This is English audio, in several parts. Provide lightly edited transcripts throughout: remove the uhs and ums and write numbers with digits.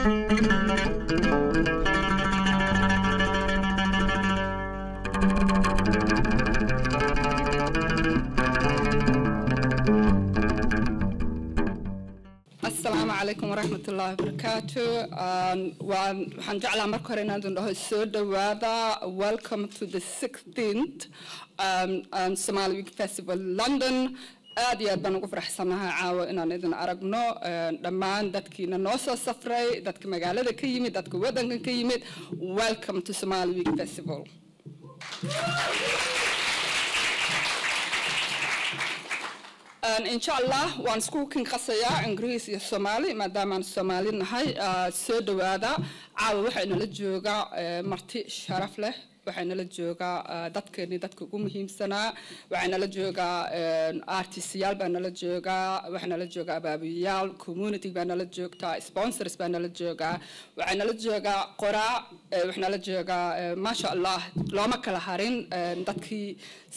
Assalamu alaikum wa rahmatullahi wa barakatuh. Waxaan jeclaa marka hore inaan dhaho soo dhawaada. Welcome to the 16th Somali Week Festival London. aad iyo aad baan ugu faraxsanahay caawa inaan idin aragno dhammaan dadkiina noo soo safray, dadka magaalada ka yimid, dadka wadanka ka yimid. Welcome to Somali Week Festival. Inshallah waan isku qasaya Ingiriis iyo Somali maadaama aan Somali nahay. Soo dhawaada. Caawa waxayna la joogaa marti sharaf leh. waxayna la joogaa dadkeeni dadka ugu muhiimsanaa, waxayna la joogaa artistiyaal baa nala joogaa, waxayna la joogaa abaabiyaal, community baa nala joogtaa, sponsors baa nala joogaa, waxayna la joogaa qoraa, waxayna la joogaa maasha Allah looma kala harin dadkii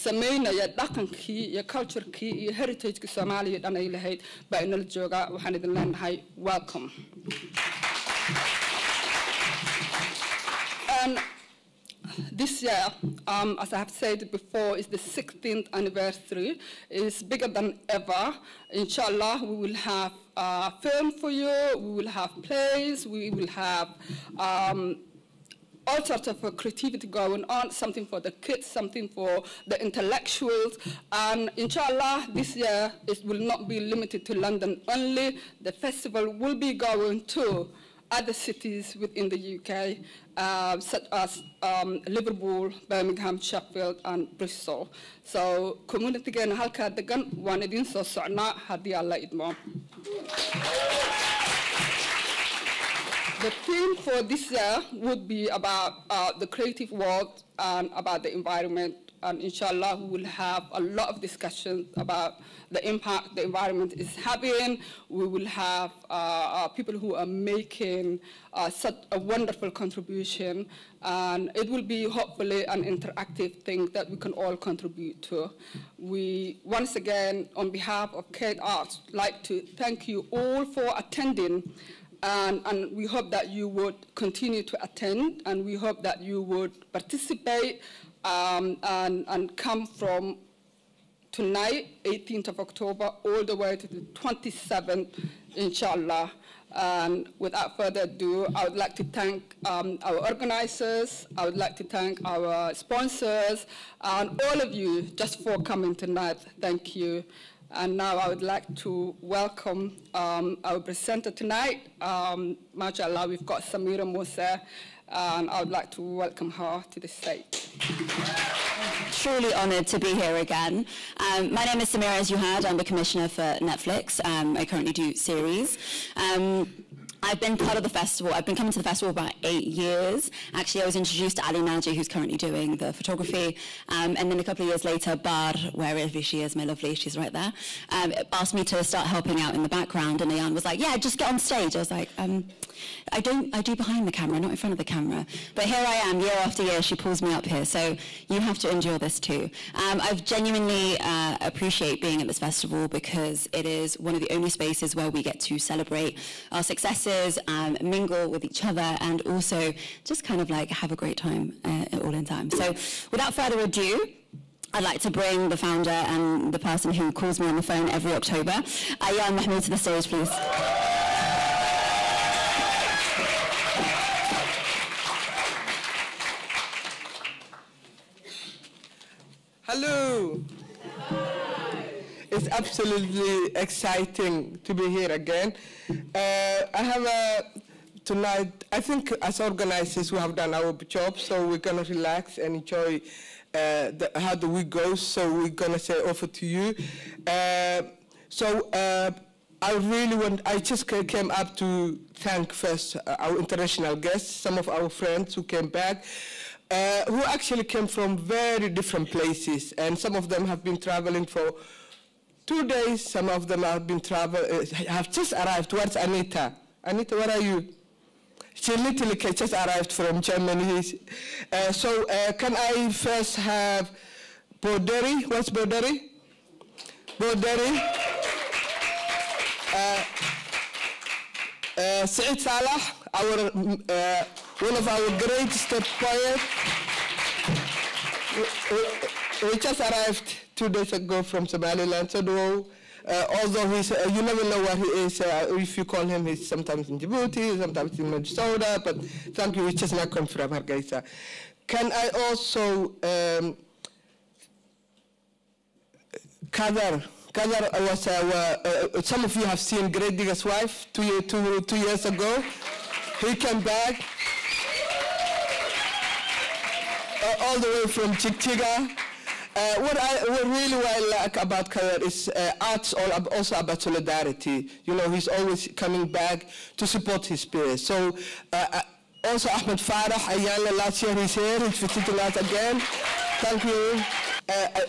sameynaya dhaqankii iyo culturekii iyo heritagekii Soomaaliya dhan ay lahayd baa inala joogaa. waxaan idin leenahay welcome. This year, as I have said before, is the 16th anniversary. It's bigger than ever. Inshallah, we will have film for you, we will have plays, we will have all sorts of creativity going on, something for the kids, something for the intellectuals. And inshallah, this year, it will not be limited to London only. The festival will be going to other cities within the UK, such as Liverpool, Birmingham, Sheffield, and Bristol. So, community again, halka degan, waan idin soo socnaa haddii Alla idmo. The theme for this year would be about the creative world and about the environment. And inshallah, we will have a lot of discussions about the impact the environment is having. We will have people who are making such a wonderful contribution. And it will be hopefully an interactive thing that we can all contribute to. We, once again, on behalf of Kate Arts, like to thank you all for attending. And we hope that you would continue to attend, and we hope that you would participate and come from tonight, 18th of October, all the way to the 27th, inshallah. And without further ado, I would like to thank our organizers, I would like to thank our sponsors, and all of you just for coming tonight. Thank you. And now I would like to welcome our presenter tonight. MashaAllah, we've got Samira Musa, and I would like to welcome her to the stage. Truly honoured to be here again. My name is Samira, as you heard. I'm the commissioner for Netflix. I currently do series. I've been part of the festival. I've been coming to the festival about 8 years. Actually, I was introduced to Ali Naji, who's currently doing the photography. And then a couple of years later, Bar, wherever she is, my lovely, she's right there, asked me to start helping out in the background. And Ayan was like, yeah, just get on stage. I was like, I do behind the camera, not in front of the camera. But here I am, year after year, she pulls me up here. So you have to endure this too. I've genuinely appreciate being at this festival because it is one of the only spaces where we get to celebrate our successes, mingle with each other, and also just kind of like have a great time all in time. So without further ado, I'd like to bring the founder and the person who calls me on the phone every October, Ayan Mahmoud, to the stage, please. Hello. It's absolutely exciting to be here again. I have tonight, I think as organizers we have done our job, so we're going to relax and enjoy how the week goes. So we're going to say over to you. I just came up to thank first our international guests, some of our friends who came back, who actually came from very different places, and some of them have been traveling for 2 days. Some of them have just arrived. Where's Anita? Anita, where are you? She literally just arrived from Germany. Can I first have Boderi? What's Boderi? Boderi. Saeed Salah, one of our greatest poets. We just arrived 2 days ago from Somaliland, so although he's, you never know where he is. If you call him, he's sometimes in Djibouti, sometimes in Minnesota, but thank you, he's just not come from Hargeisa. Can I also, Kadar was, some of you have seen Great Digger's Wife 2 years ago. He came back all the way from Chikchiga. What I like about Kadar is art's also about solidarity. You know, he's always coming back to support his peers. So also Ahmed Farah Ayala, last year he's here, he's visiting us again. Thank you.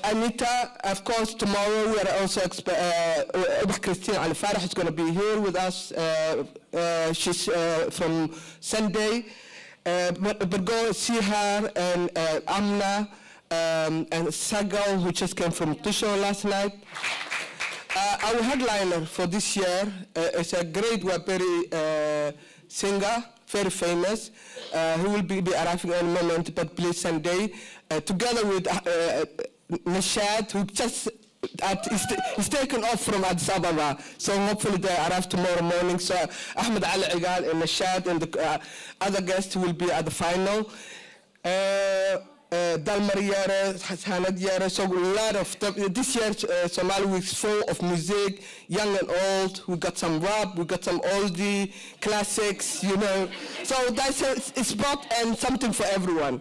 Anita, of course, tomorrow we are also Christine Al Farah is going to be here with us. She's from Sunday. But go see her and Amna and Sagal, who just came from Tusho last night. Our headliner for this year is a great Waperi singer, very famous, who will be arriving in a moment, but please Sunday, together with Nashad, who just is taken off from Addis Ababa, so hopefully they arrive tomorrow morning. So Ahmed Ali Igal and Nashad and the other guests will be at the final. Dalmar Yara, Hanad Yara, so a lot of stuff. This year Somali Week is full of music, young and old. We got some rap, we got some oldie, classics, you know. So that's a spot and something for everyone.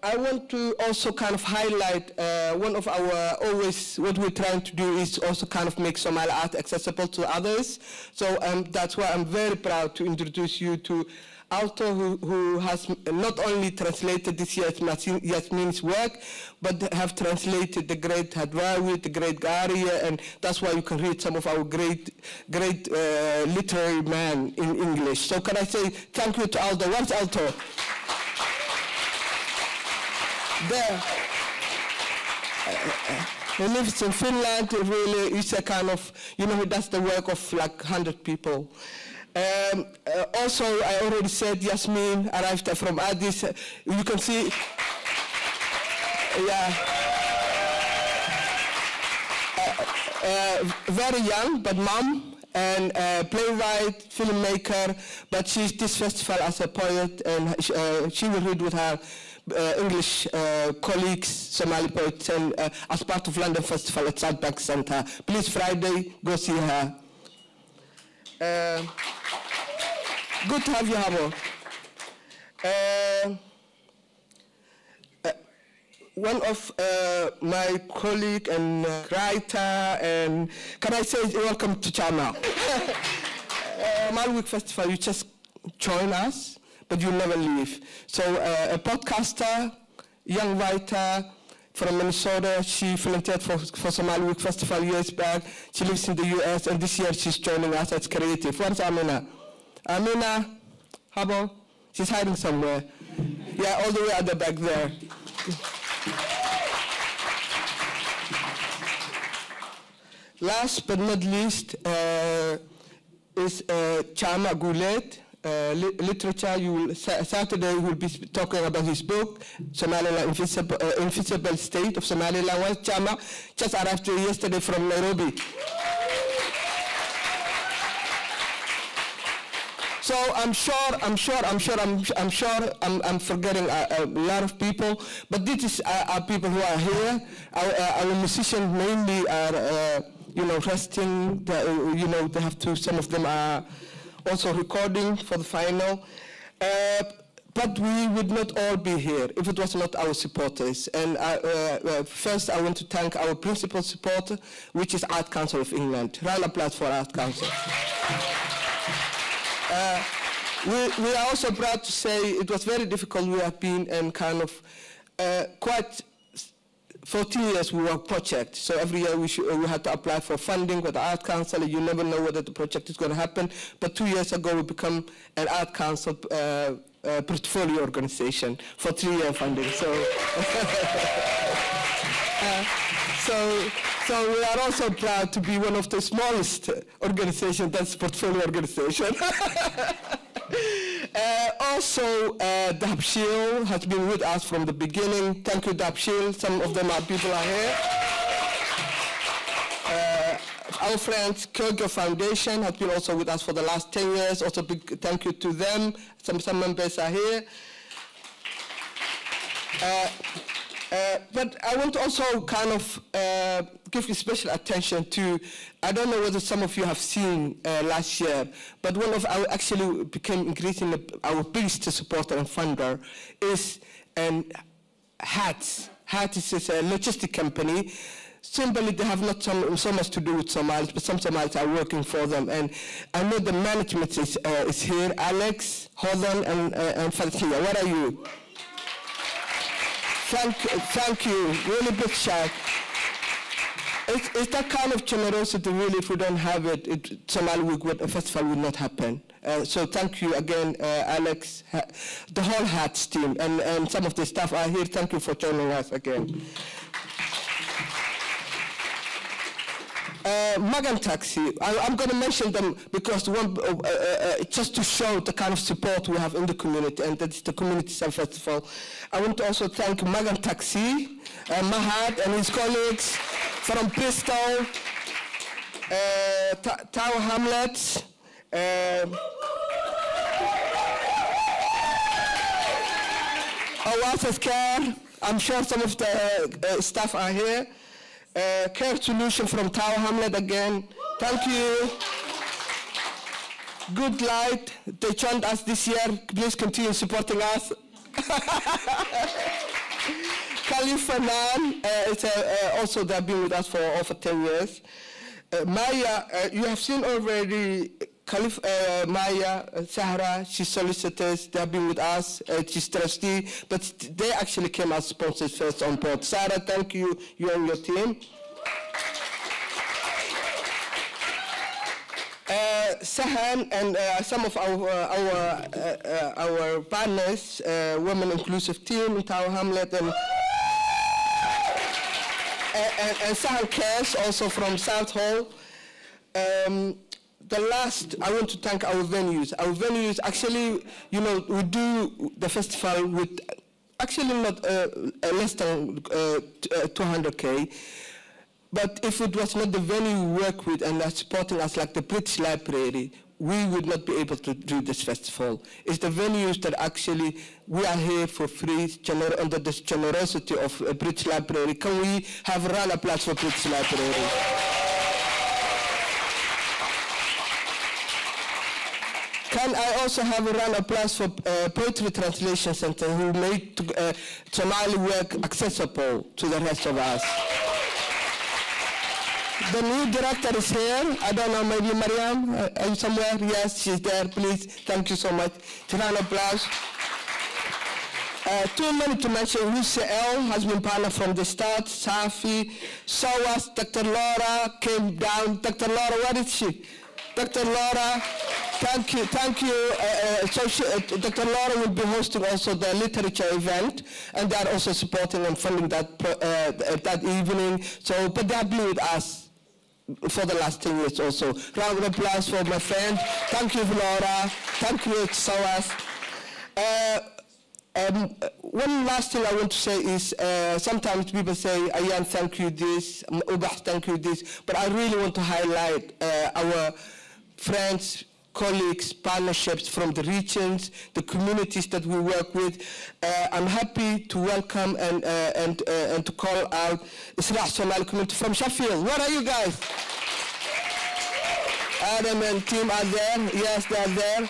I want to also kind of highlight one of our what we're trying to do is also kind of make Somali art accessible to others. So that's why I'm very proud to introduce you to Alto, who has not only translated this year's Yasmin's work, but have translated the great Hadrawi, the great Garia, and that's why you can read some of our great literary men in English. So can I say thank you to Alto? Where's Alto? There. He lives in Finland. Really, he's a kind of, you know, he does the work of like 100 people. Also, I already said Yasmin arrived from Addis. You can see, yeah, very young, but mom and playwright, filmmaker. But she's this festival as a poet, and she will read with her English colleagues, Somali poets, and as part of London Festival at South Bank Centre. Please, Friday, go see her. Good to have you, Habo. One of my colleague and writer, and can I say welcome to Chama? Somali Week Festival, you just join us, but you never leave. So a podcaster, young writer from Minnesota, she volunteered for Somali Week Festival years back. She lives in the US, and this year she's joining us as creative. Where's Amina? Amina, Habo? She's hiding somewhere. Yeah, all the way at the back there. Last but not least is Chama Goulet. Literature, Saturday we'll be talking about his book, Somaliland, Invisible State of Somaliland. Well, Chama just arrived yesterday from Nairobi. So I'm forgetting a lot of people, but this is our people who are here. Our musicians mainly are, you know, resting. You know, they have to. Some of them are also recording for the final. But we would not all be here if it was not our supporters. And first, I want to thank our principal supporter, which is Art Council of England. Round of applause for Art Council. We are also proud to say it was very difficult. We have been in kind of quite 14 years we were project. So every year we had to apply for funding with the Art Council. You never know whether the project is going to happen. But 2 years ago we became an Art Council portfolio organization for 3-year funding. So. So we are also proud to be one of the smallest organizations that's portfolio organization. Also, Dabshil has been with us from the beginning. Thank you, Dabshil. Some of them are people are here. Our friends, Kyrgyz Foundation, has been also with us for the last 10 years. Also, big thank you to them. Some members are here. But I want to also kind of give you special attention to, I don't know whether some of you have seen last year, but one of our actually became increasingly our biggest supporter and funder is HATS. HATS is a logistic company. Simply, they have not so much to do with Somalis, but some Somalis are working for them. And I know the management is here. Alex, Hodan, and Fatia. Where are you? Thank you. Really big shout. It's that kind of generosity, really, if we don't have it, Somali Week Festival would not happen. So thank you again, Alex, the whole HATS team, and some of the staff are here. Thank you for joining us again. Magan Taxi, I'm going to mention them because just to show the kind of support we have in the community, and that's the Community Sun Festival. I want to also thank Magan Taxi, Mahad and his colleagues from Bristol, Tower Hamlets, Oasis Care. I'm sure some of the staff are here. Care Solution from Tower Hamlet again. Thank you. Good Light, they joined us this year. Please continue supporting us. Khalifa Nan, also they've been with us for over 10 years. Maya, you have seen already Maya, Sahra, she's solicitors, they have been with us, she's trustee, but they actually came as sponsors first on board. Sarah, thank you, you and your team. Sahan and some of our partners, Women Inclusive Team in Tower Hamlet, and Sahan Cares, also from South Hall. The last, I want to thank our venues. Our venues, actually, you know, we do the festival with, actually not less than 200K. But if it was not the venue we work with and are supporting us, like the British Library, we would not be able to do this festival. It's the venues that actually, we are here for free, under the generosity of British Library. Can we have a round of applause for British Library? Can I also have a round of applause for Poetry Translation Center, who made Somali work accessible to the rest of us. The new director is here. I don't know, maybe Mariam, are you somewhere? Yes, she's there, please. Thank you so much. Round of applause. Too many to mention. UCL has been partner from the start. Safi, SOAS, Dr. Laura came down. Dr. Laura, where is she? Dr. Laura, thank you. Dr. Laura will be hosting also the literature event, and they are also supporting and funding that that evening. So, but they have been with us for the last 10 years also. Round of applause for my friend. Thank you, Laura. Thank you, SOAS. One last thing I want to say is sometimes people say, Ayan, thank you this, Ubax, thank you this, but I really want to highlight our friends, colleagues, partnerships from the regions, the communities that we work with. I'm happy to welcome and to call out Isra' Somali community from Sheffield. Where are you guys? Adam and team are there. Yes, they are there.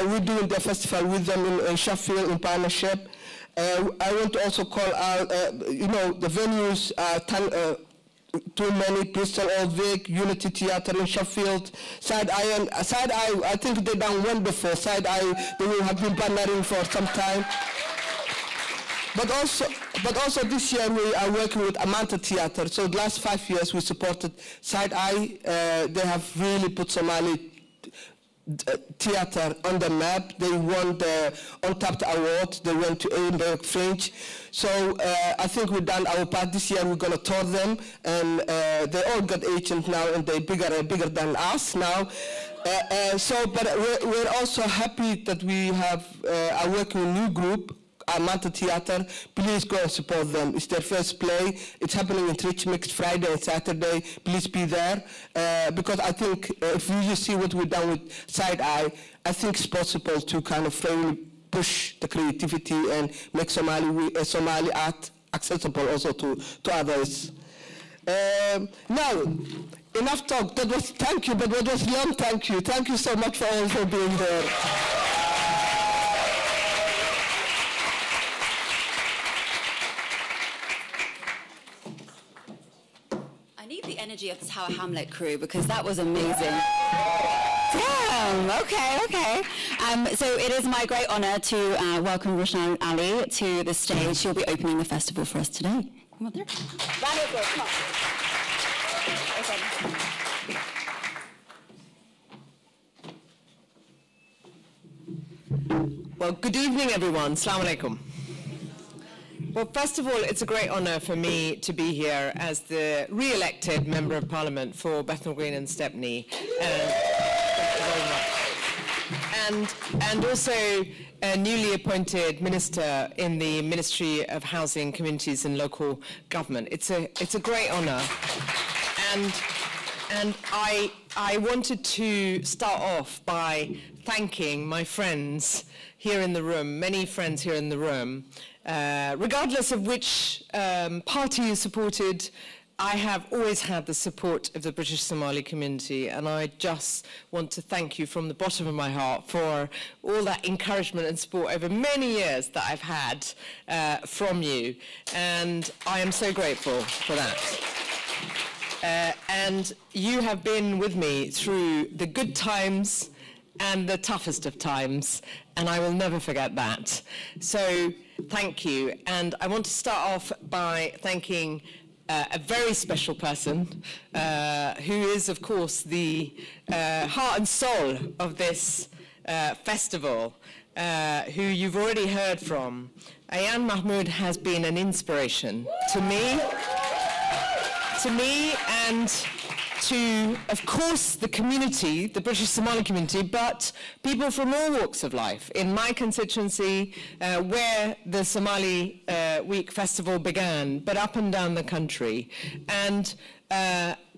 We're doing the festival with them in Sheffield in partnership. I want to also call out, you know, the venues are too many, Bristol Old Vic, Unity Theatre in Sheffield, Side Eye, I think they've done one before, Side Eye, they will have been partnering for some time. But also this year we are working with Amanta Theatre, so the last 5 years we supported Side Eye. They have really put Somali theater on the map. They won the Untapped Award. They went to Edinburgh Fringe. So I think we've done our part. This year we're going to tour them, and they all got agents now, and they're bigger than us now. But we're also happy that we are working with a new group, Manta Theater. Please go and support them. It's their first play. It's happening in Trich next Friday and Saturday. Please be there, because I think if you just see what we've done with Side Eye, I think it's possible to kind of really push the creativity and make Somali art accessible also to others. Now, enough talk. Thank you, but that was long thank you. Thank you so much for all for being there. I need the energy of the Tower Hamlet crew because that was amazing. Damn, okay. So it is my great honor to welcome Rushan Ali to the stage. She'll be opening the festival for us today. Come on there. Round of applause, come on. Well, good evening, everyone. Assalamu alaikum. Well, first of all, it's a great honor for me to be here as the re-elected Member of Parliament for Bethnal Green and Stepney. Thank you very much. And also a newly appointed minister in the Ministry of Housing, Communities and Local Government. It's a great honor. And I wanted to start off by thanking my friends here in the room, many friends here in the room. Regardless of which party you supported, I have always had the support of the British Somali community, and I just want to thank you from the bottom of my heart for all that encouragement and support over many years that I've had from you, and I am so grateful for that. And you have been with me through the good times and the toughest of times, and I will never forget that. So thank you. And I want to start off by thanking a very special person who is, of course, the heart and soul of this festival, who you've already heard from. Ayan Mahmood has been an inspiration to me and to, of course, the community, the British Somali community, but people from all walks of life. In my constituency, where the Somali Week Festival began, but up and down the country. And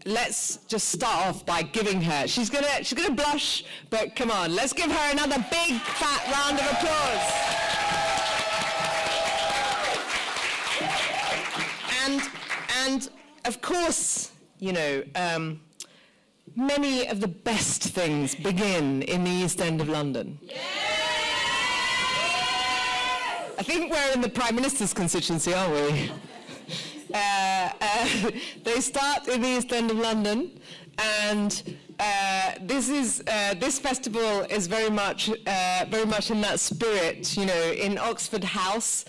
let's just start off by giving her, she's gonna blush, but come on, let's give her another big, fat round of applause. And of course, you know, many of the best things begin in the East End of London. Yeah! I think we're in the Prime Minister's constituency, aren't we? They start in the East End of London, and this festival is very much in that spirit, you know, in Oxford House,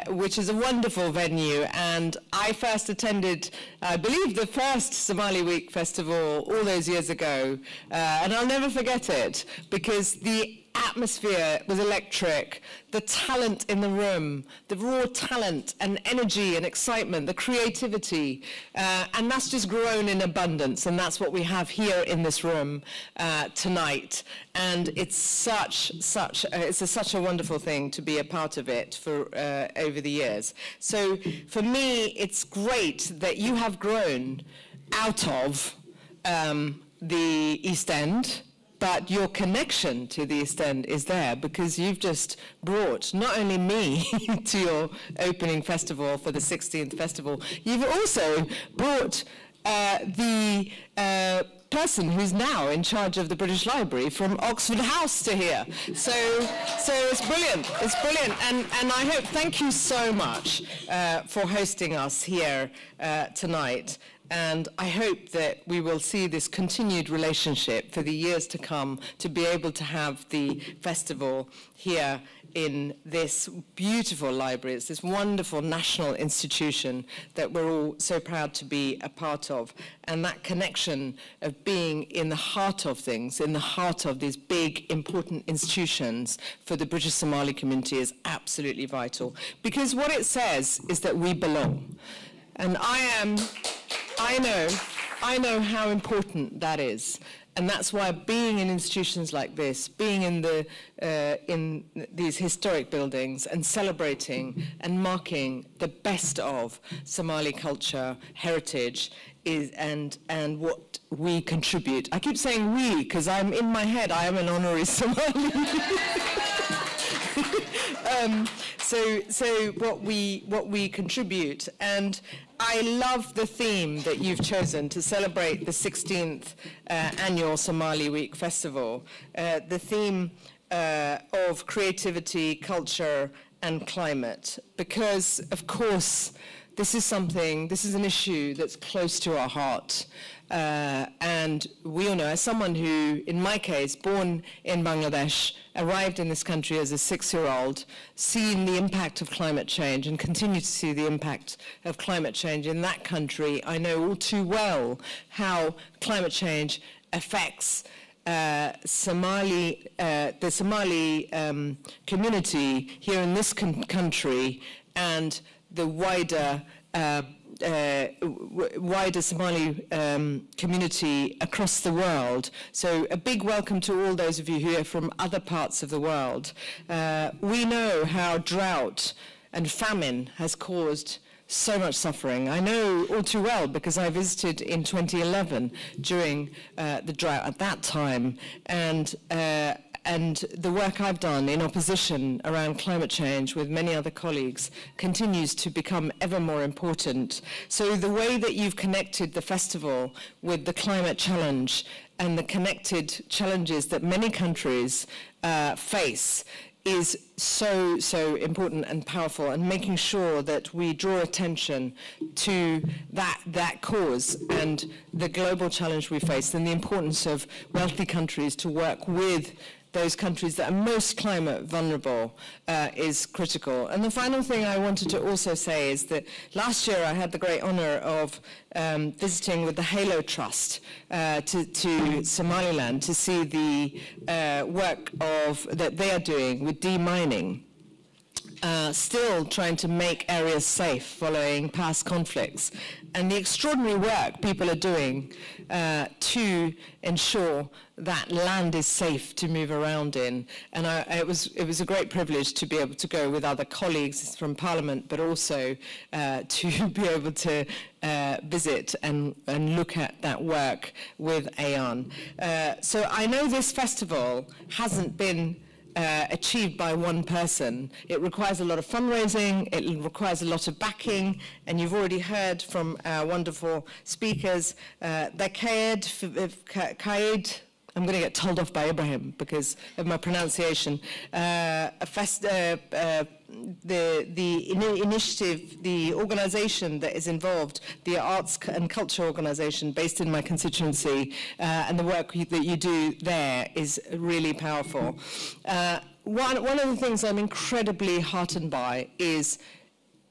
which is a wonderful venue. And I first attended, I believe, the first Somali Week Festival all those years ago, and I'll never forget it because the atmosphere was electric, the talent in the room, the raw talent and energy and excitement, the creativity, and that's just grown in abundance, and that's what we have here in this room tonight. And it's such a wonderful thing to be a part of it for over the years. So for me, it's great that you have grown out of the East End, but your connection to the East End is there because you've just brought not only me to your opening festival for the 16th festival, you've also brought the person who's now in charge of the British Library from Oxford House to here. So it's brilliant, and I hope, thank you so much for hosting us here tonight. And I hope that we will see this continued relationship for the years to come, to be able to have the festival here in this beautiful library. It's this wonderful national institution that we're all so proud to be a part of. And that connection of being in the heart of things, in the heart of these big, important institutions for the British Somali community is absolutely vital. Because what it says is that we belong. And I know how important that is. And that's why being in institutions like this, being in these historic buildings and celebrating and marking the best of Somali culture, heritage, and what we contribute. I keep saying we, because I'm in my head, I am an honorary Somali. So what we contribute, and I love the theme that you've chosen to celebrate the 16th annual Somali Week Festival, the theme of creativity, culture, and climate, because, of course, this is an issue that's close to our heart. And we all know, as someone who, in my case, born in Bangladesh, arrived in this country as a 6-year-old, seen the impact of climate change and continue to see the impact of climate change in that country, I know all too well how climate change affects the Somali community here in this country and the wider Somali community across the world. So a big welcome to all those of you who are from other parts of the world. We know how drought and famine has caused so much suffering. I know all too well because I visited in 2011 during the drought at that time, and the work I've done in opposition around climate change with many other colleagues continues to become ever more important. So the way that you've connected the festival with the climate challenge and the connected challenges that many countries face is so important and powerful, and making sure that we draw attention to that cause and the global challenge we face, and the importance of wealthy countries to work with those countries that are most climate vulnerable is critical. And the final thing I wanted to also say is that last year I had the great honor of visiting with the Halo Trust to Somaliland to see the work that they are doing with demining. Still trying to make areas safe following past conflicts, and the extraordinary work people are doing to ensure that land is safe to move around in. And it was a great privilege to be able to go with other colleagues from Parliament, but also to be able to visit and look at that work with Ayan. So I know this festival hasn't been achieved by one person. It requires a lot of fundraising, it requires a lot of backing, and you've already heard from our wonderful speakers, Kaed, I'm going to get told off by Ibrahim because of my pronunciation, the initiative, the organization that is involved, the Arts and Culture Organization based in my constituency, and the work that you do there is really powerful. One of the things I'm incredibly heartened by is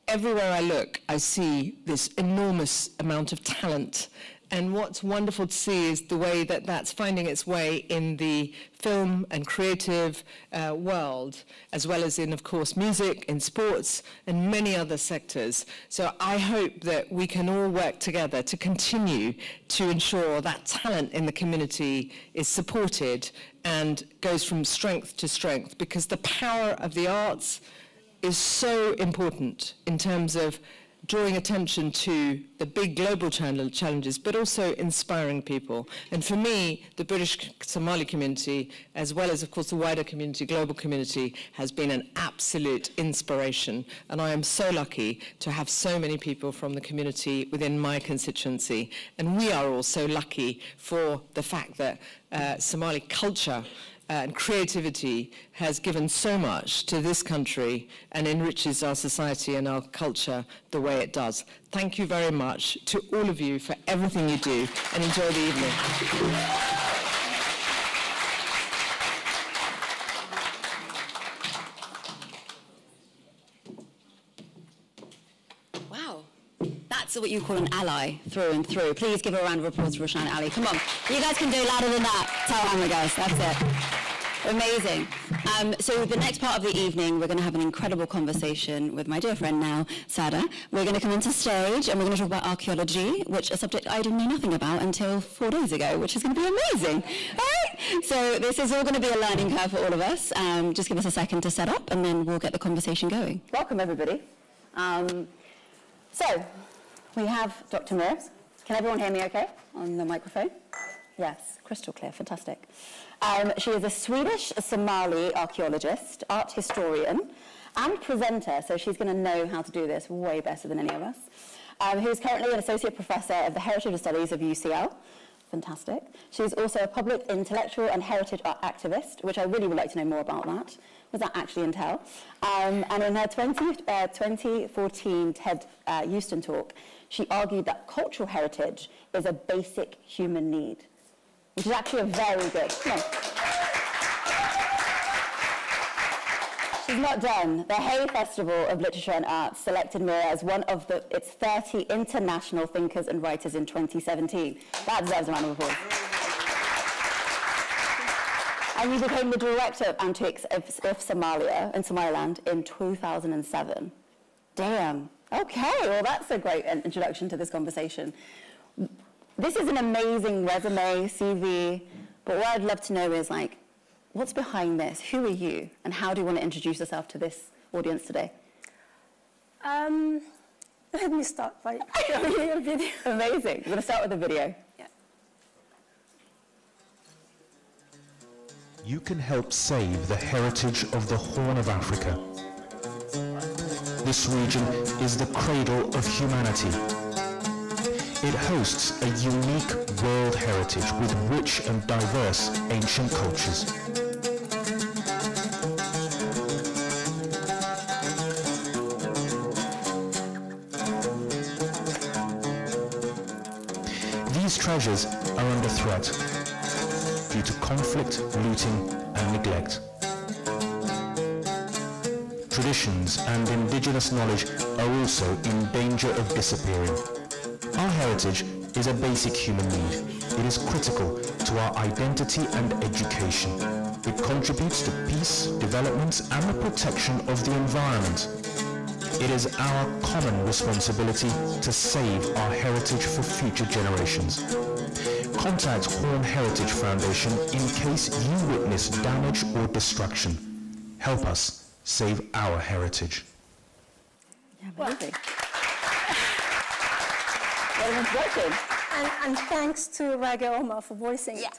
everywhere I look, I see this enormous amount of talent. And what's wonderful to see is the way that that's finding its way in the film and creative world, as well as in, of course, music, in sports, and many other sectors. So I hope that we can all work together to continue to ensure that talent in the community is supported and goes from strength to strength, because the power of the arts is so important in terms of drawing attention to the big global challenges, but also inspiring people. And for me, the British Somali community, as well as, of course, the wider community, global community, has been an absolute inspiration. And I am so lucky to have so many people from the community within my constituency. And we are all so lucky for the fact that Somali culture and creativity has given so much to this country and enriches our society and our culture the way it does. Thank you very much to all of you for everything you do, and enjoy the evening. Wow. That's what you call an ally through and through. Please give a round of applause for Roshan Ali. Come on. You guys can do louder than that. Tell Hammer, guys. That's it. Amazing. So the next part of the evening, we're going to have an incredible conversation with my dear friend now, Sada. We're going to come onto stage and we're going to talk about archaeology, which is a subject I didn't know nothing about until 4 days ago, which is going to be amazing. All right? So this is all going to be a learning curve for all of us. Just give us a second to set up and then we'll get the conversation going. Welcome, everybody. So we have Dr. Mears. Can everyone hear me okay on the microphone? Yes, crystal clear, fantastic. She is a Swedish Somali archaeologist, art historian, and presenter, so she's going to know how to do this way better than any of us, who is currently an associate professor of the Heritage Studies of UCL. Fantastic. She's also a public intellectual and heritage art activist, which I really would like to know more about that. What does that actually entail? And in her 2014 TED Houston talk, she argued that cultural heritage is a basic human need, which is actually a very good. Come on. She's not done. The Hay Festival of Literature and Arts selected Mira as one of its 30 international thinkers and writers in 2017. That deserves a round of applause. And you became the director of Antiques of Somalia in Somaliland in 2007. Damn. Okay, well that's a great introduction to this conversation. This is an amazing resume, CV, but what I'd love to know is, like, what's behind this? Who are you? And how do you want to introduce yourself to this audience today? Let me start by showing you a video. Amazing. We're going to start with a video. Yeah. You can help save the heritage of the Horn of Africa. This region is the cradle of humanity. It hosts a unique world heritage with rich and diverse ancient cultures. These treasures are under threat due to conflict, looting, and neglect. Traditions and indigenous knowledge are also in danger of disappearing. Our heritage is a basic human need. It is critical to our identity and education. It contributes to peace, development, and the protection of the environment. It is our common responsibility to save our heritage for future generations. Contact Horn Heritage Foundation in case you witness damage or destruction. Help us save our heritage. Yeah, amazing. Everyone's watching. And thanks to Raga Omar for voicing it.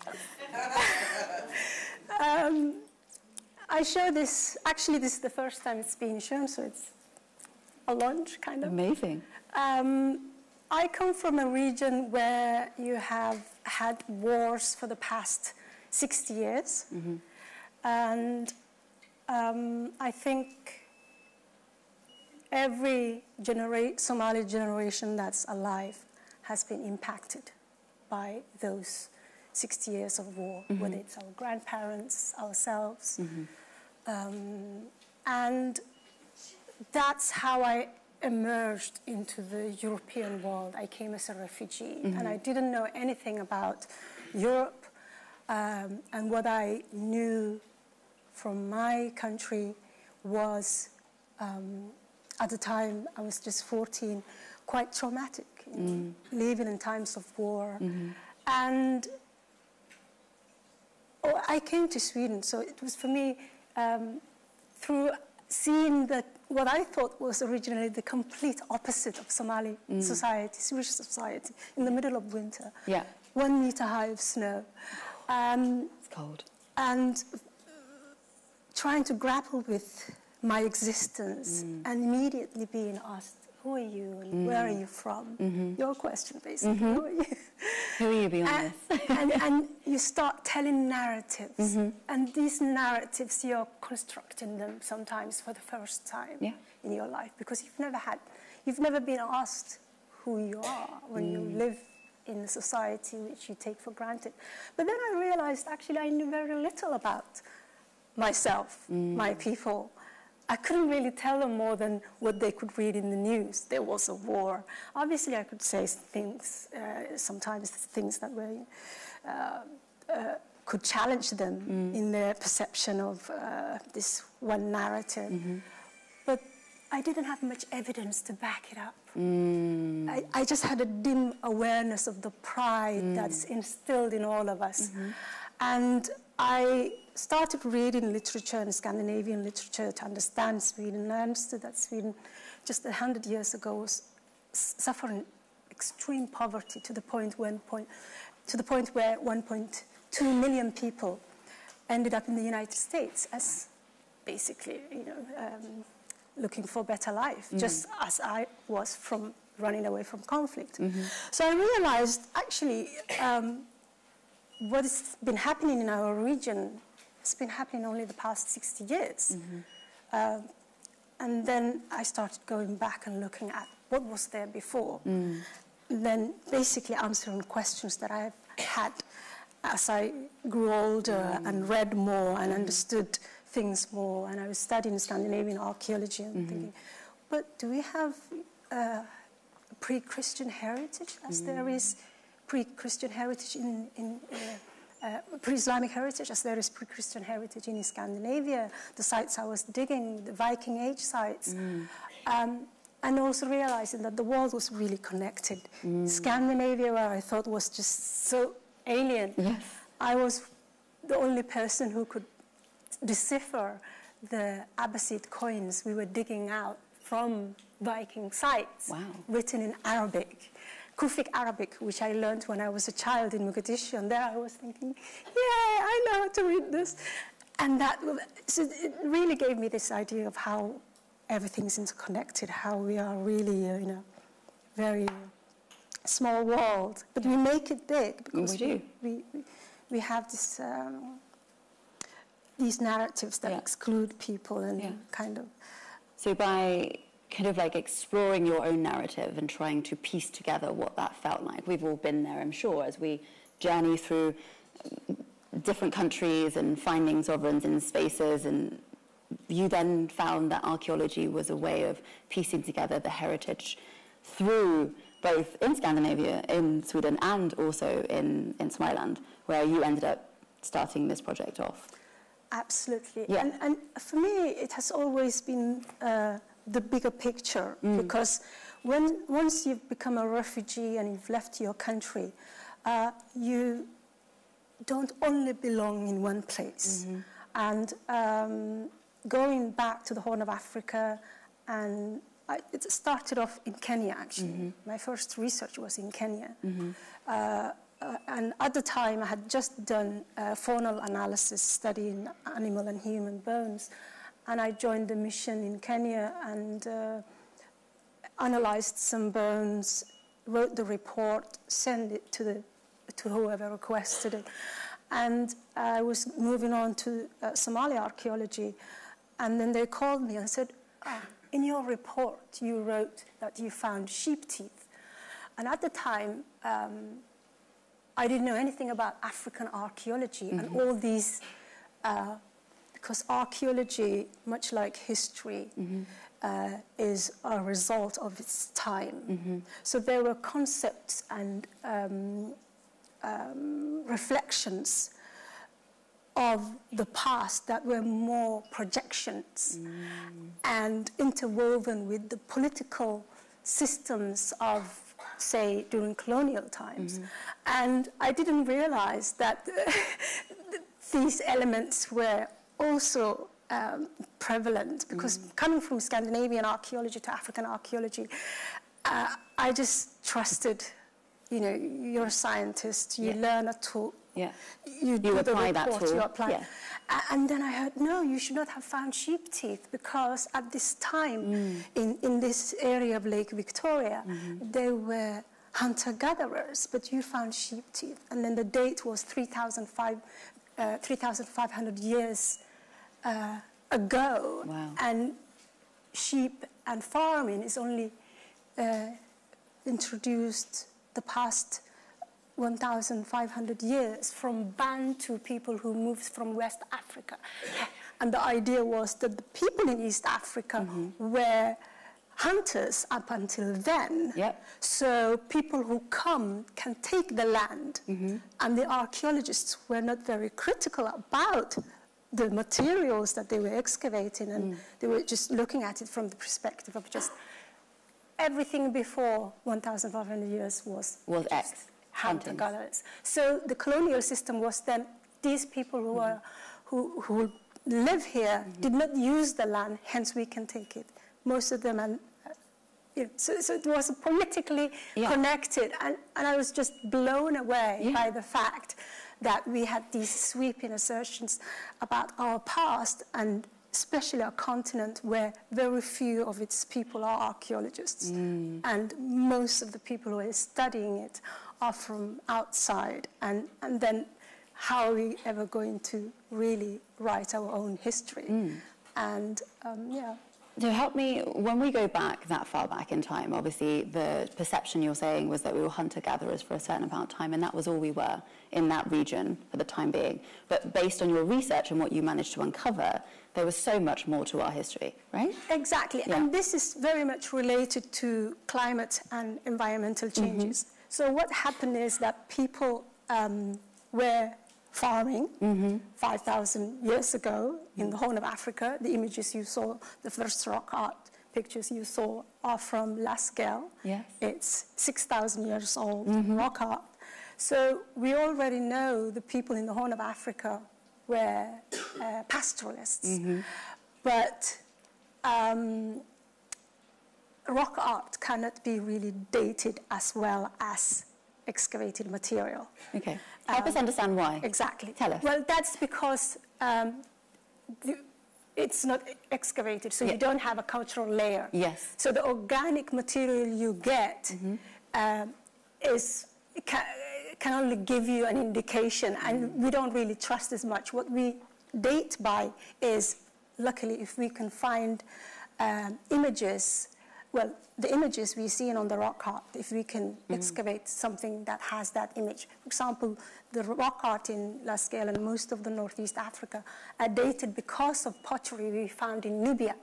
I show this, actually this is the first time it's being shown, so it's a launch, kind of. Amazing. I come from a region where you have had wars for the past 60 years. Mm-hmm. And I think every Somali generation that's alive has been impacted by those 60 years of war, mm-hmm. whether it's our grandparents, ourselves. Mm-hmm. And that's how I emerged into the European world. I came as a refugee, mm-hmm. and I didn't know anything about Europe. And what I knew from my country was, at the time, I was just 14, quite traumatic, living in times of war. Mm-hmm. And I came to Sweden, so it was for me, through seeing what I thought was originally the complete opposite of Somali society, Swedish society, in the middle of winter. Yeah. 1 meter high of snow. It's cold. And trying to grapple with my existence and immediately being asked, who are you and where are you from? Mm-hmm. Your question, basically. Mm-hmm. Who are you? Who are you beyond this? and you start telling narratives. And these narratives, you're constructing them sometimes for the first time in your life, because you've never been asked who you are when you live in a society which you take for granted. But then I realized, actually, I knew very little about myself, my people. I couldn't really tell them more than what they could read in the news. There was a war. Obviously, I could say things, sometimes things that were, could challenge them in their perception of this one narrative. But I didn't have much evidence to back it up. I just had a dim awareness of the pride that's instilled in all of us. And I started reading literature and Scandinavian literature to understand Sweden. And I understood that Sweden, just 100 years ago, was suffering extreme poverty to the point where 1.2 million people ended up in the United States as basically, looking for a better life, just as I was from running away from conflict. So I realized, actually, what has been happening in our region has been happening only the past 60 years. And then I started going back and looking at what was there before. And then basically answering questions that I've had as I grew older and read more and understood things more. And I was studying Scandinavian archaeology and thinking, but do we have pre-Christian heritage as there is pre-Christian heritage in pre-Islamic heritage as there is pre-Christian heritage in Scandinavia, the sites I was digging, the Viking Age sites, and also realizing that the world was really connected. Scandinavia, where I thought was just so alien, I was the only person who could decipher the Abbasid coins we were digging out from Viking sites, written in Arabic. Kufic Arabic, which I learned when I was a child in Mogadishu, and there I was thinking, yeah, I know how to read this. And so it really gave me this idea of how everything's interconnected, how we are really, very small world, but we make it big because we have this, these narratives that exclude people and kind of. So by kind of like exploring your own narrative and trying to piece together what that felt like. We've all been there, I'm sure, as we journey through different countries and finding sovereigns in spaces, and you then found that archaeology was a way of piecing together the heritage through both in Scandinavia, in Sweden, and also in Somaliland, where you ended up starting this project off. Absolutely. And for me, it has always been the bigger picture, because once you've become a refugee and you've left your country, you don't only belong in one place. And going back to the Horn of Africa, and it started off in Kenya, actually. My first research was in Kenya. And at the time, I had just done a faunal analysis studying animal and human bones. And I joined the mission in Kenya and analyzed some bones, wrote the report, sent it to whoever requested it. And I was moving on to Somali archaeology. And then they called me and said, in your report, you wrote that you found sheep teeth. And at the time, I didn't know anything about African archaeology and all these, because archaeology, much like history, is a result of its time. So there were concepts and reflections of the past that were more projections and interwoven with the political systems of, say, during colonial times. And I didn't realize that these elements were also prevalent, because coming from Scandinavian archaeology to African archaeology, I just trusted, you're a scientist, you learn a tool, you apply that tool, you apply. And then I heard, no, you should not have found sheep teeth, because at this time in this area of Lake Victoria, there were hunter-gatherers, but you found sheep teeth. And then the date was 3,500 years ago. Wow. And sheep and farming is only introduced the past 1,500 years from Bantu people who moved from West Africa. And the idea was that the people in East Africa were hunters up until then. Yep. So people who come can take the land. And the archaeologists were not very critical about the materials that they were excavating, and they were just looking at it from the perspective of just everything before 1,500 years was hunter-gatherers. So the colonial system was then these people who live here did not use the land, hence we can take it. Most of them, and so it was politically connected, and I was just blown away by the fact that we had these sweeping assertions about our past, and especially a continent where very few of its people are archaeologists. And most of the people who are studying it are from outside. And then how are we ever going to really write our own history? And So help me, when we go back that far back in time, obviously the perception you're saying was that we were hunter-gatherers for a certain amount of time, and that was all we were in that region for the time being. But based on your research and what you managed to uncover, there was so much more to our history, right? Exactly, and this is very much related to climate and environmental changes. So what happened is that people were farming 5,000 years ago in the Horn of Africa. The images you saw, the first rock art pictures you saw are from Lascaux. Yes. It's 6,000 years old rock art. So we already know the people in the Horn of Africa were pastoralists. But rock art cannot be really dated as well as excavated material. Okay. Help us understand why. Exactly. Tell us. Well, that's because it's not excavated, so you don't have a cultural layer. Yes. So the organic material you get can only give you an indication, and we don't really trust as much. What we date by is, luckily, if we can find images, well, the images we see on the rock art, if we can excavate something that has that image. For example, the rock art in Lascaux and most of the Northeast Africa are dated because of pottery we found in Nubia,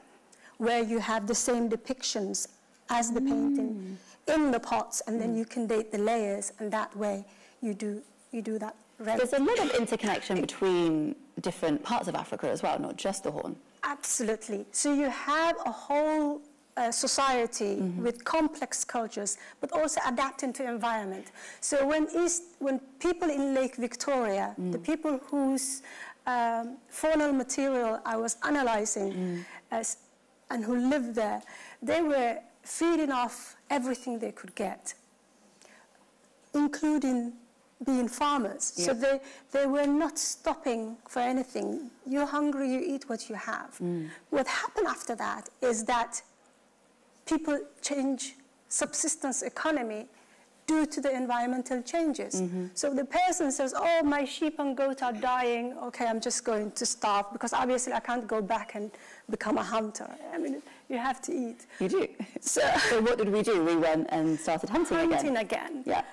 where you have the same depictions as the painting in the pots, and then you can date the layers, and that way you do that. There's a lot of interconnection between different parts of Africa as well, not just the Horn. Absolutely. So you have a whole society with complex cultures, but also adapting to environment. So when people in Lake Victoria, the people whose faunal material I was analyzing and who lived there, they were feeding off everything they could get, including being farmers. So they were not stopping for anything. You're hungry, you eat what you have. What happened after that is that people change subsistence economy due to the environmental changes. So the person says, oh, my sheep and goat are dying. Okay, I'm just going to starve, because obviously I can't go back and become a hunter. I mean, you have to eat. You do. So what did we do? We went and started hunting again. Yeah.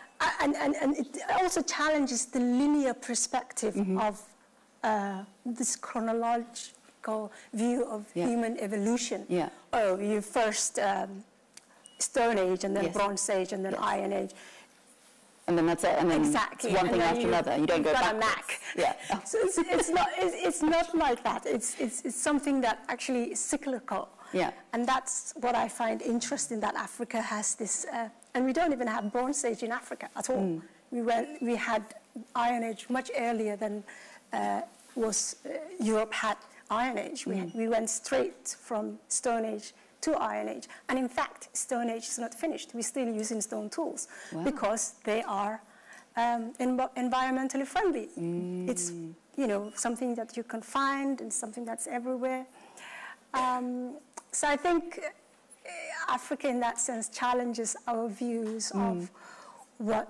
And it also challenges the linear perspective of this chronological view of human evolution. Yeah. Oh, you first Stone Age, and then Bronze Age, and then Iron Age. And then that's it. And then it's one thing after another. You don't go back. Yeah. So it's not like that. It's something that actually is cyclical. Yeah. And that's what I find interesting, that Africa has this, and we don't even have Bronze Age in Africa at all. We had Iron Age much earlier than Europe had Iron Age. We went straight from Stone Age to Iron Age. And in fact, Stone Age is not finished. We're still using stone tools because they are environmentally friendly. It's, something that you can find and something that's everywhere. So I think Africa, in that sense, challenges our views of what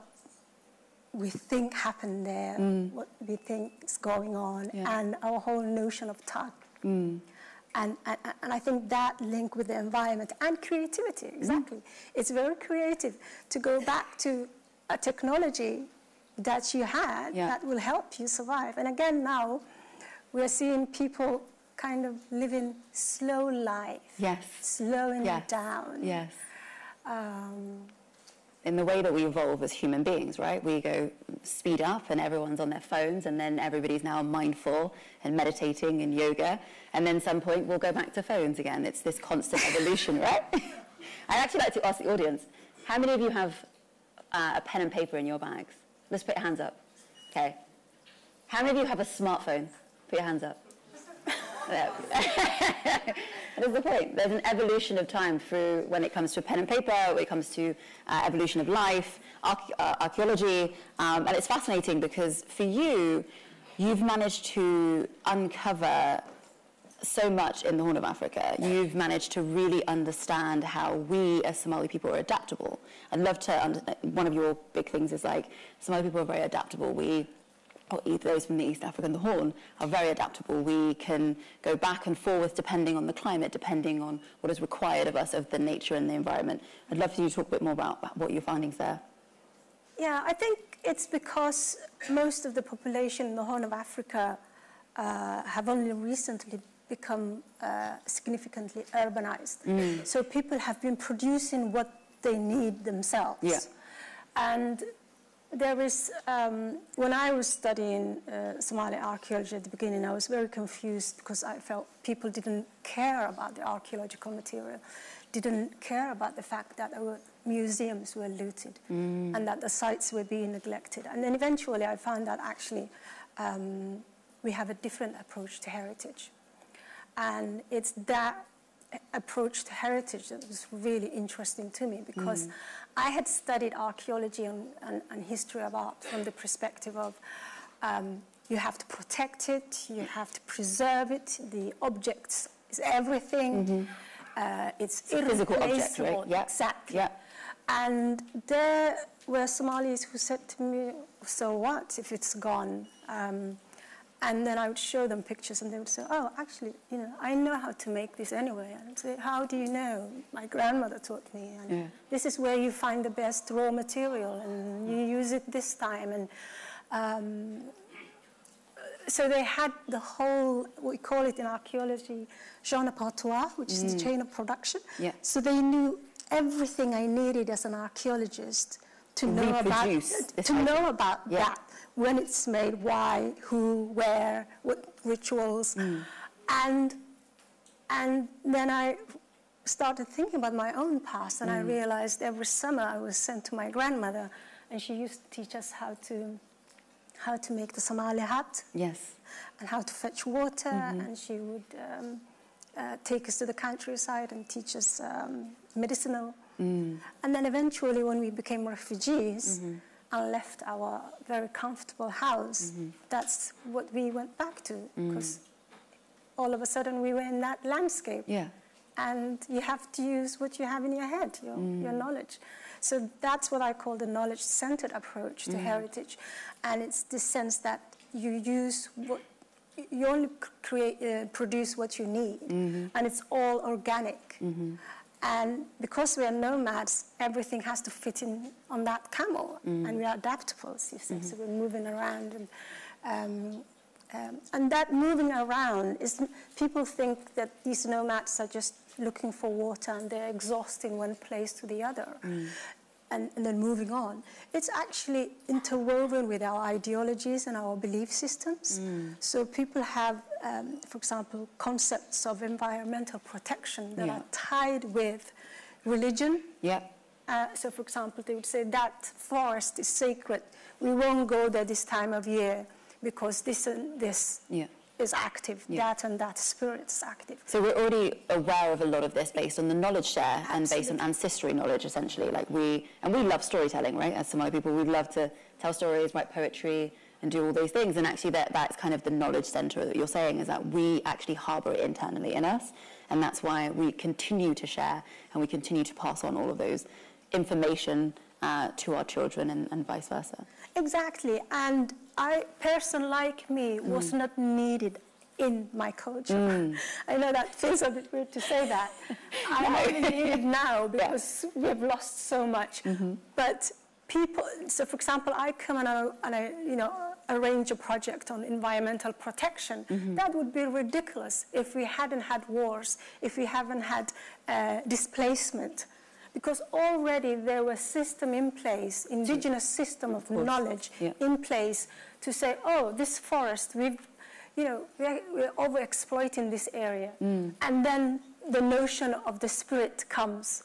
we think happened there, what we think is going on, and our whole notion of time. And I think that link with the environment and creativity, exactly. It's very creative to go back to a technology that you had that will help you survive. And again, now we're seeing people kind of living slow life, slowing down. In the way that we evolve as human beings, right? We go speed up and everyone's on their phones, and then everybody's now mindful and meditating and yoga, and then at some point we'll go back to phones again. It's this constant evolution, right? I'd actually like to ask the audience, how many of you have a pen and paper in your bags? Let's put your hands up. Okay. How many of you have a smartphone? Put your hands up. That is the point. There's an evolution of time through when it comes to pen and paper, when it comes to evolution of life, archaeology, and it's fascinating because for you, you've managed to uncover so much in the Horn of Africa. You've managed to really understand how we as Somali people are adaptable. I'd love to, one of your big things is like, Somali people are very adaptable. Those from the East Africa and the Horn are very adaptable. We can go back and forth depending on the climate, depending on what is required of us, of the nature and the environment. I'd love for you to talk a bit more about what your findings there. Yeah, I think it's because most of the population in the Horn of Africa have only recently become significantly urbanized. So people have been producing what they need themselves. And there is, when I was studying Somali archaeology at the beginning, I was very confused because I felt people didn't care about the archaeological material, didn't care about the fact that our museums were looted and that the sites were being neglected. And then eventually I found that actually we have a different approach to heritage. And it's that approach to heritage that was really interesting to me because I had studied archaeology and history of art from the perspective of you have to protect it, you have to preserve it, the objects is everything, it's physical object, right? Exactly. And there were Somalis who said to me, so what if it's gone? And then I would show them pictures and they would say, oh, actually, you know, I know how to make this anyway. And I'd say, how do you know? My grandmother taught me. And this is where you find the best raw material and you use it this time. And so they had the whole, we call it in archaeology, chaîne à partoire, which is the chain of production. So they knew everything I needed as an archaeologist to know about that. When it's made, why, who, where, what rituals. And then I started thinking about my own past, and I realized every summer I was sent to my grandmother, and she used to teach us how to make the Somali hut. And how to fetch water, and she would take us to the countryside and teach us medicinal. And then eventually when we became refugees, and left our very comfortable house, that's what we went back to, because all of a sudden we were in that landscape. And you have to use what you have in your head, your knowledge. So that's what I call the knowledge-centered approach to heritage. And it's the sense that you use what, you only produce what you need, and it's all organic. And because we are nomads, everything has to fit in on that camel, and we are adaptable, as you say, so we're moving around. And that moving around is, people think that these nomads are just looking for water and they're exhausting one place to the other, and then moving on. It's actually interwoven with our ideologies and our belief systems. So people have, for example, concepts of environmental protection that are tied with religion. So for example, they would say that forest is sacred. We won't go there this time of year because this and this is active, that and that spirit is active. So we're already aware of a lot of this based on the knowledge share and based on ancestry knowledge, essentially. Like we love storytelling, right? As Somali people, we love to tell stories, write poetry, and do all those things. And actually that's kind of the knowledge center that you're saying, is that we actually harbor it internally in us. And that's why we continue to share and we continue to pass on all of those information to our children and vice versa. Exactly, and a person like me was not needed in my culture. I know that feels a bit weird to say that. I'm only needed now because we've lost so much. But people, so for example, I come and I arrange a project on environmental protection. That would be ridiculous if we hadn't had wars, if we haven't had displacement. Because already there was a system in place, indigenous system of knowledge in place to say, oh, this forest, we're overexploiting this area. And then the notion of the spirit comes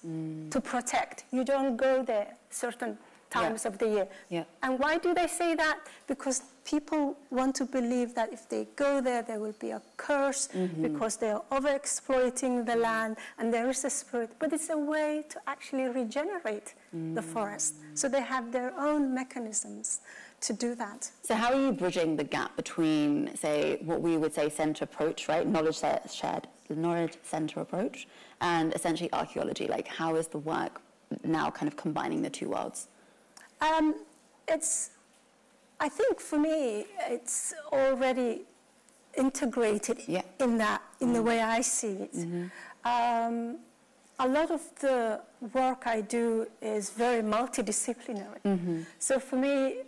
to protect. You don't go there certain times of the year. And why do they say that? Because people want to believe that if they go there, there will be a curse because they are overexploiting the land and there is a spirit. But it's a way to actually regenerate the forest. So they have their own mechanisms to do that. So how are you bridging the gap between, say, what we would say center approach, right? Knowledge center approach, and essentially archaeology? Like, how is the work now kind of combining the two worlds? I think for me, it's already integrated in that, in the way I see it. A lot of the work I do is very multidisciplinary. So for me,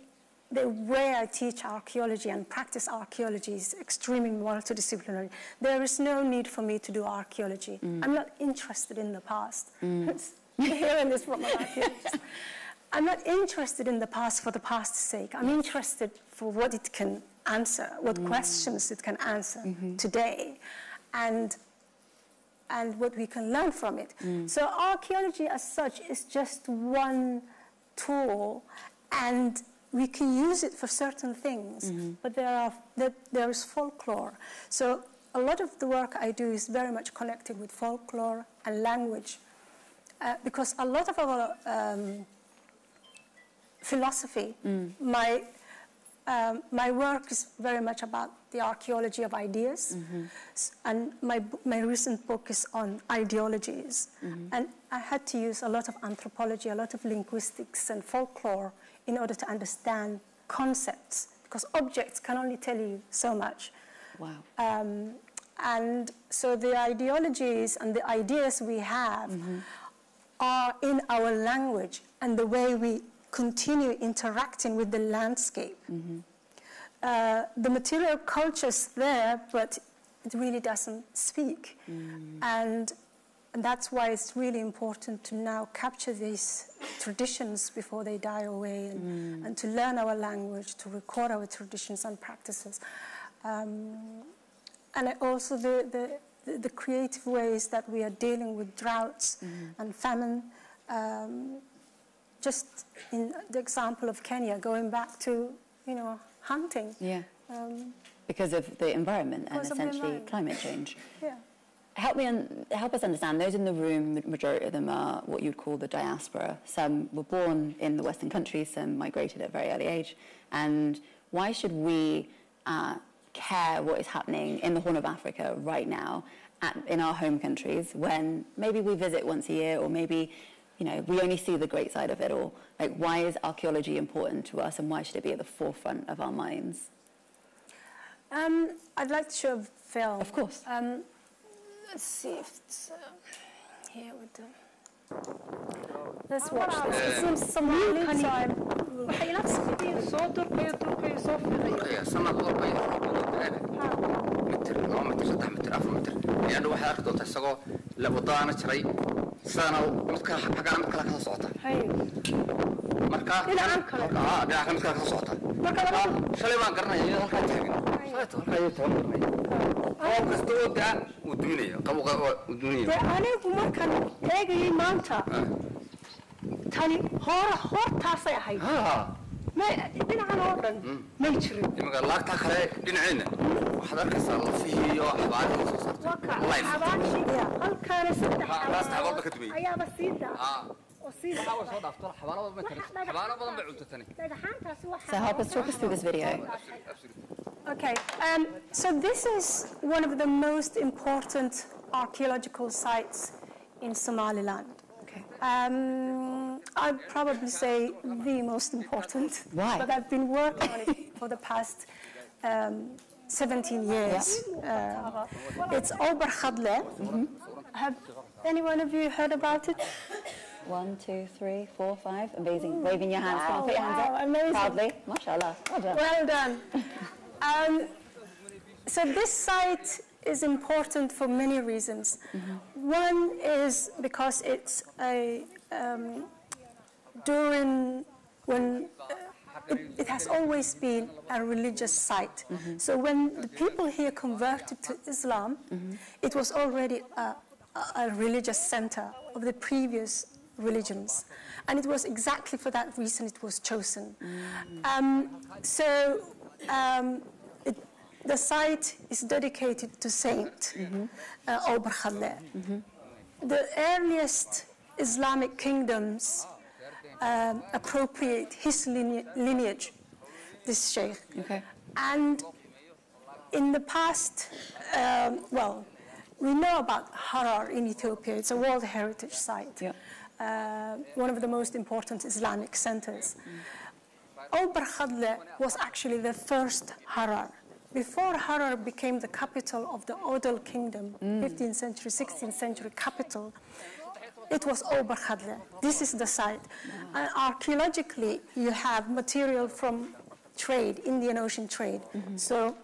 the way I teach archaeology and practice archaeology is extremely multidisciplinary. There is no need for me to do archaeology. I'm not interested in the past. Hearing this from an archaeologist. I'm not interested in the past for the past's sake. I'm interested for what it can answer, what questions it can answer today, and what we can learn from it. So archaeology as such is just one tool, and we can use it for certain things, but there is folklore. So a lot of the work I do is very much connected with folklore and language, because a lot of our philosophy, my work is very much about the archaeology of ideas, and my recent book is on ideologies. And I had to use a lot of anthropology, a lot of linguistics and folklore in order to understand concepts, because objects can only tell you so much. Wow. And so the ideologies and the ideas we have are in our language and the way we continue interacting with the landscape. The material culture's there, but it really doesn't speak. And that's why it's really important to now capture these traditions before they die away, and to learn our language, to record our traditions and practices. And also the creative ways that we are dealing with droughts and famine. Just in the example of Kenya, going back to, hunting. Because of the environment and essentially climate change. Help us understand, those in the room, the majority of them are what you'd call the diaspora. Some were born in the Western countries, some migrated at a very early age. And why should we care what is happening in the Horn of Africa right now in our home countries when maybe we visit once a year, or maybe we only see the great side of it all? Like, why is archaeology important to us, and why should it be at the forefront of our minds? I'd like to show a film. Of course. Let's see if it's here with the... Let's watch this. It seems Somali, so I'm... anigu markaan eegayay maanta tani hortaasay ahayd dhinacan oo dhan may jirin imaga laagta kale dhinacayna waxaad arkaysaa lafihii iyo xabaarihii soo saartay halkaana saddex ayaaba sii daa So help us talk us through this video. Okay, so this is one of the most important archaeological sites in Somaliland. Okay. I'd probably say the most important. Why? But I've been working on it for the past 17 years. Yeah. It's Ober Khadle. Have any one of you heard about it? 1, 2, 3, 4, 5. Amazing. Waving your hands. Come on, put your hands Wow, up. amazing. Proudly. MashaAllah. Well done. Well done. So this site is important for many reasons. One is because it's a during when it has always been a religious site. So when the people here converted to Islam, it was already a religious center of the previous religions. And it was exactly for that reason it was chosen. The site is dedicated to Saint Ober Khadle. The earliest Islamic kingdoms appropriate his lineage, this sheikh. Okay. And in the past, well, we know about Harar in Ethiopia. It's a World Heritage Site, one of the most important Islamic centers. Ober Khadle was actually the first Harar. Before Harar became the capital of the Odal Kingdom, 15th century, 16th century capital, it was Ober Khadle. This is the site. And archaeologically, you have material from trade, Indian Ocean trade. So,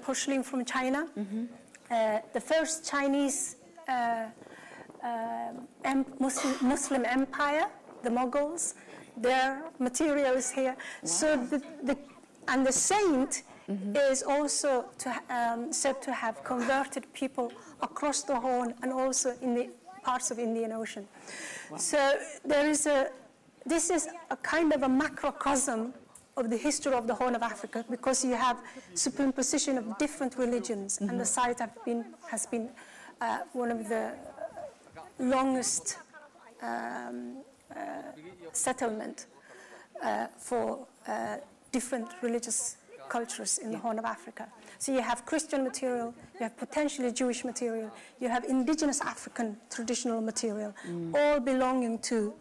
porcelain from China. The first Chinese Muslim empire, the Mughals, their material is here. So the saint is also said to have converted people across the Horn and also in the parts of Indian Ocean. Wow. So this is a kind of a macrocosm of the history of the Horn of Africa, because you have superimposition of different religions, and the site has been one of the longest settlement for different religious cultures in the Horn of Africa. So you have Christian material, you have potentially Jewish material, you have indigenous African traditional material, all belonging to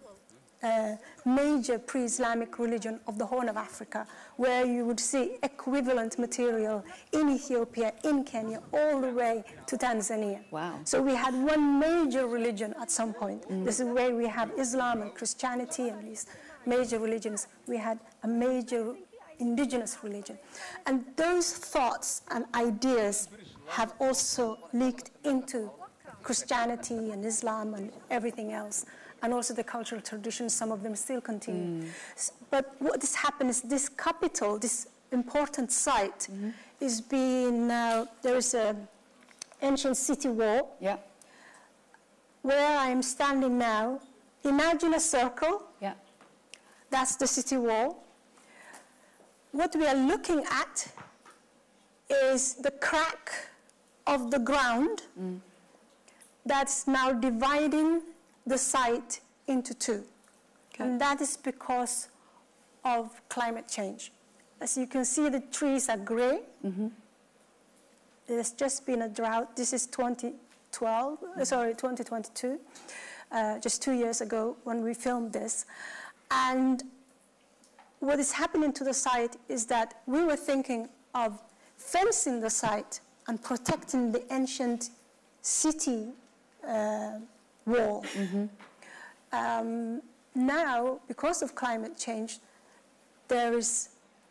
major pre-Islamic religion of the Horn of Africa, where you would see equivalent material in Ethiopia, in Kenya, all the way to Tanzania. Wow. So we had one major religion at some point. This is where we have Islam and Christianity and these major religions. We had a major indigenous religion. And those thoughts and ideas have also leaked into Christianity and Islam and everything else, and also the cultural traditions. Some of them still continue. But what has happened is this capital, this important site, is being now, there is an ancient city wall. Yeah. Where I am standing now, imagine a circle. Yeah. That's the city wall. What we are looking at is the crack of the ground that's now dividing the site into two. Okay. And that is because of climate change. As you can see, the trees are gray. There's just been a drought. This is 2022, just 2 years ago when we filmed this. And what is happening to the site is that we were thinking of fencing the site and protecting the ancient city wall. Now, because of climate change, there is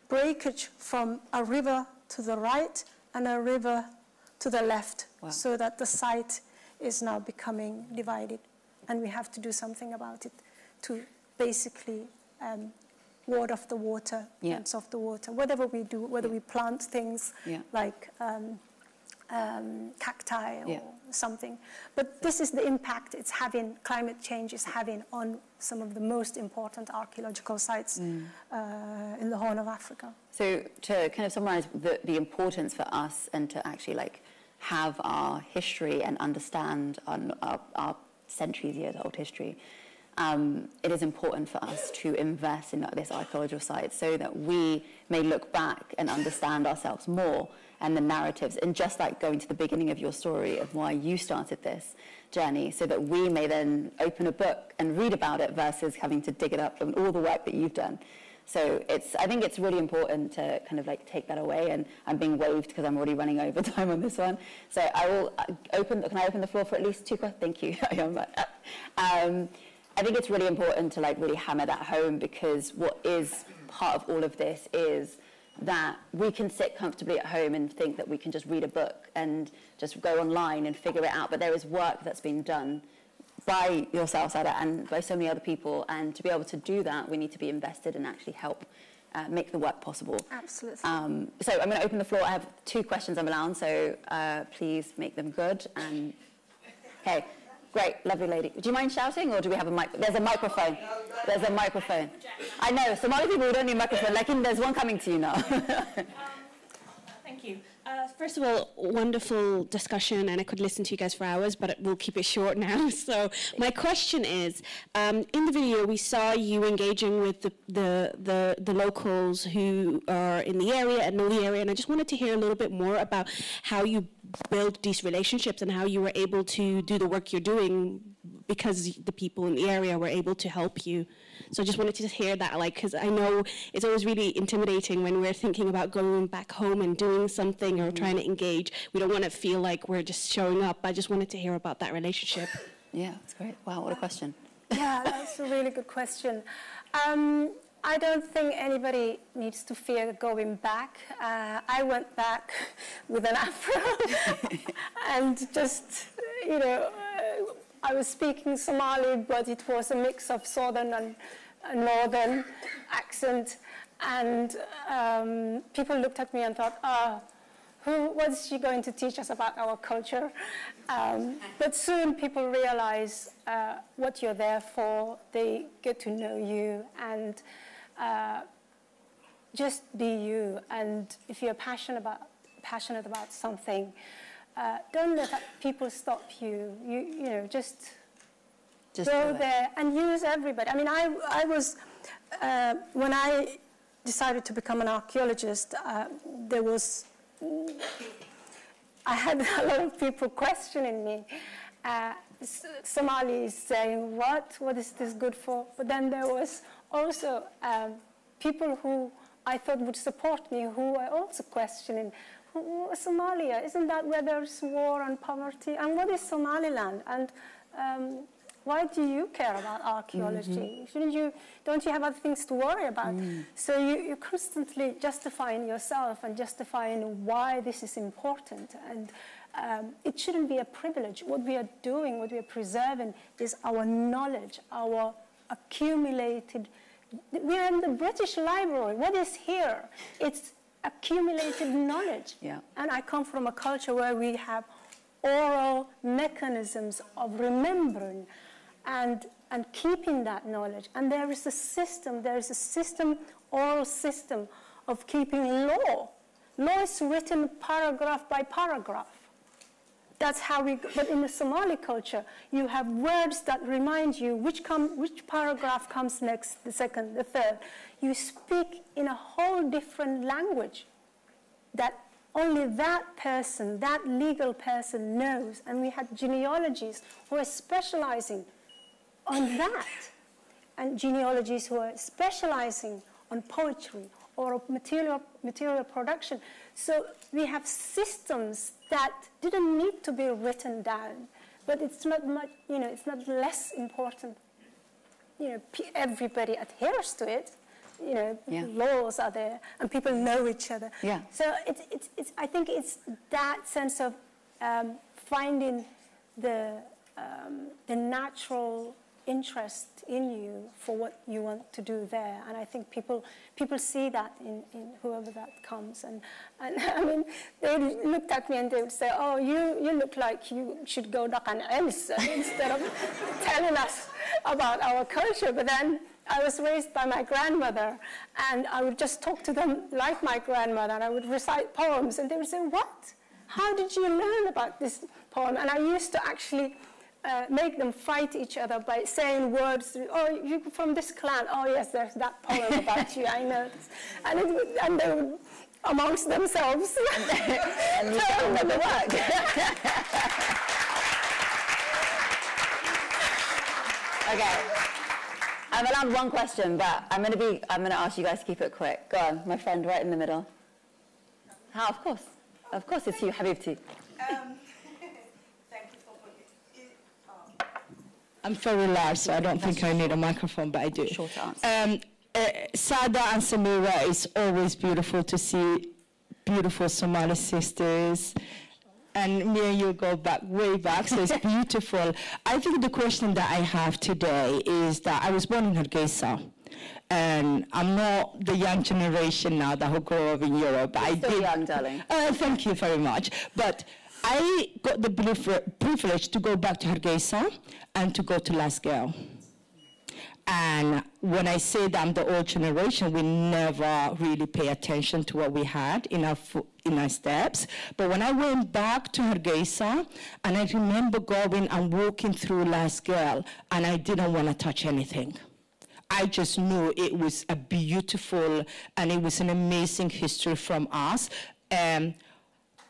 breakage from a river to the right and a river to the left, so that the site is now becoming divided. And we have to do something about it to basically ward off the water, fence off the water. Whatever we do, whether we plant things like cacti or something. But this is the impact it's having, climate change is having on some of the most important archaeological sites in the Horn of Africa. So to kind of summarize the importance for us and to actually like have our history and understand our centuries years old history, it is important for us to invest in this archaeological site so that we may look back and understand ourselves more and the narratives, and just like going to the beginning of your story of why you started this journey, so that we may then open a book and read about it versus having to dig it up from all the work that you've done. So I think it's really important to kind of like take that away, and I'm being waved because I'm already running over time on this one. So I will can I open the floor for at least 2 questions? Thank you. I think it's really important to like really hammer that home, because what is part of all of this is that we can sit comfortably at home and think that we can just read a book and just go online and figure it out, but there is work that's been done by yourself, Sada, and by so many other people, and to be able to do that, we need to be invested and actually help make the work possible. Absolutely. So I'm going to open the floor. I have 2 questions I'm allowed, so please make them good. And okay, great, lovely lady. Do you mind shouting, or do we have a mic? There's a microphone. There's a microphone. I know, Somali people, we don't need a microphone. Like, there's one coming to you now. Thank you. First of all, wonderful discussion, and I could listen to you guys for hours, but we'll keep it short now. So my question is, in the video we saw you engaging with the locals who are in the area and know the area, and I just wanted to hear a little bit more about how you build these relationships and how you were able to do the work you're doing because the people in the area were able to help you. So I just wanted to hear that, like, because I know it's always really intimidating when we're thinking about going back home and doing something or trying to engage. We don't want to feel like we're just showing up. I just wanted to hear about that relationship. Yeah, that's great. Wow, what a question. Yeah, that's a really good question. I don't think anybody needs to fear going back. I went back with an afro and just, you know, I was speaking Somali, but it was a mix of southern and northern accent. And people looked at me and thought, what's she going to teach us about our culture? But soon people realize what you're there for. They get to know you, and just be you. And if you're passionate about something, don't let people stop you. You know, just go there and use everybody. I mean, I was when I decided to become an archaeologist, I had a lot of people questioning me. Somalis saying, what is this good for? But then there was also people who I thought would support me, who were also questioning, Somalia, isn't that where there's war and poverty? And what is Somaliland? And why do you care about archaeology? Don't you have other things to worry about? So you're constantly justifying yourself and justifying why this is important. And it shouldn't be a privilege. What we are doing, what we are preserving is our knowledge, our accumulated. We are in the British Library. What is here? It's accumulated knowledge. Yeah. And I come from a culture where we have oral mechanisms of remembering and keeping that knowledge. And there is a system, oral system of keeping law. Law is written paragraph by paragraph. That's how but in the Somali culture, you have words that remind you which paragraph comes next, the second, the third. You speak in a whole different language that only that person, that legal person knows. And we had genealogists who are specializing on that, and genealogists who are specializing on poetry or material production. So we have systems that didn't need to be written down, but it's not much, it's not less important. Everybody adheres to it. Laws are there, and people know each other. Yeah. So I think it's that sense of finding the natural interest in you for what you want to do there, and I think people see that in whoever that comes, and I mean, they looked at me and they would say, "Oh, you look like you should go Dakan Elsa," instead of telling us about our culture. But then I was raised by my grandmother, and I would just talk to them like my grandmother, and I would recite poems, and they would say, "What? How did you learn about this poem?" And I used to actually make them fight each other by saying words. Oh, you from this clan? Oh yes, there's that poem about you. I know this. And they would, amongst themselves, and tell them the work. Okay. I'm allowed one question, but I'm going to ask you guys to keep it quick. Go on, my friend right in the middle. How? Of course. Of course, it's you, Habibti. I'm very large, so I don't think I need a microphone, but I do. Short answer. Sada and Samira, it's always beautiful to see beautiful Somali sisters. And me and you go back, way back, so it's beautiful. I think the question that I have today is that I was born in Hargeisa, and I'm not the young generation now that who grew up in Europe. You're still young, darling. Thank you very much. But I got the privilege to go back to Hargeisa and to go to Last Girl. And when I say that I'm the old generation, we never really pay attention to what we had in our steps. But when I went back to Hargeisa, and I remember going and walking through Last Girl, and I didn't want to touch anything. I just knew it was a beautiful, and it was an amazing history from us.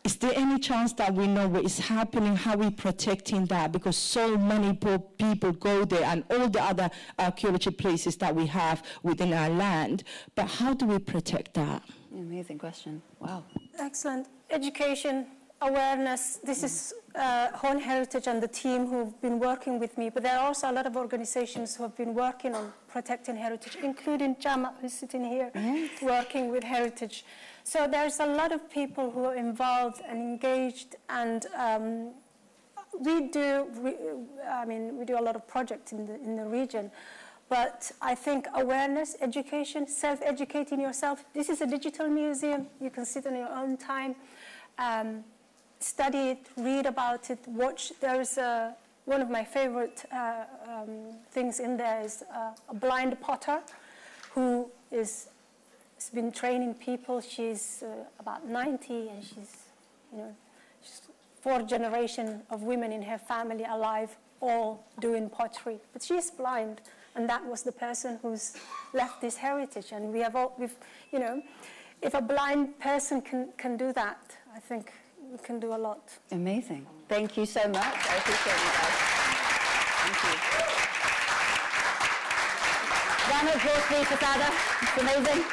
Is there any chance that we know what is happening, how we're protecting that? Because so many people go there and all the other archaeology places that we have within our land. But how do we protect that? Amazing question. Wow. Excellent. Education, awareness. This is Horn Heritage and the team who've been working with me. But there are also a lot of organizations who have been working on protecting heritage, including Jama, who's sitting here, working with heritage. So there's a lot of people who are involved and engaged, and we do a lot of projects in the region. But I think awareness, education, self-educating yourself. This is a digital museum. You can sit on your own time, study it, read about it, watch. There's one of my favorite things in there is a blind potter who has been training people. She's about 90, and she's fourth generation of women in her family alive, all doing pottery. But she's blind, and that was the person who's left this heritage. And if a blind person can do that, I think we can do a lot. Amazing. Thank you so much. I appreciate you guys. Thank you. Round of applause, please, for Sada. It's amazing.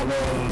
Somali,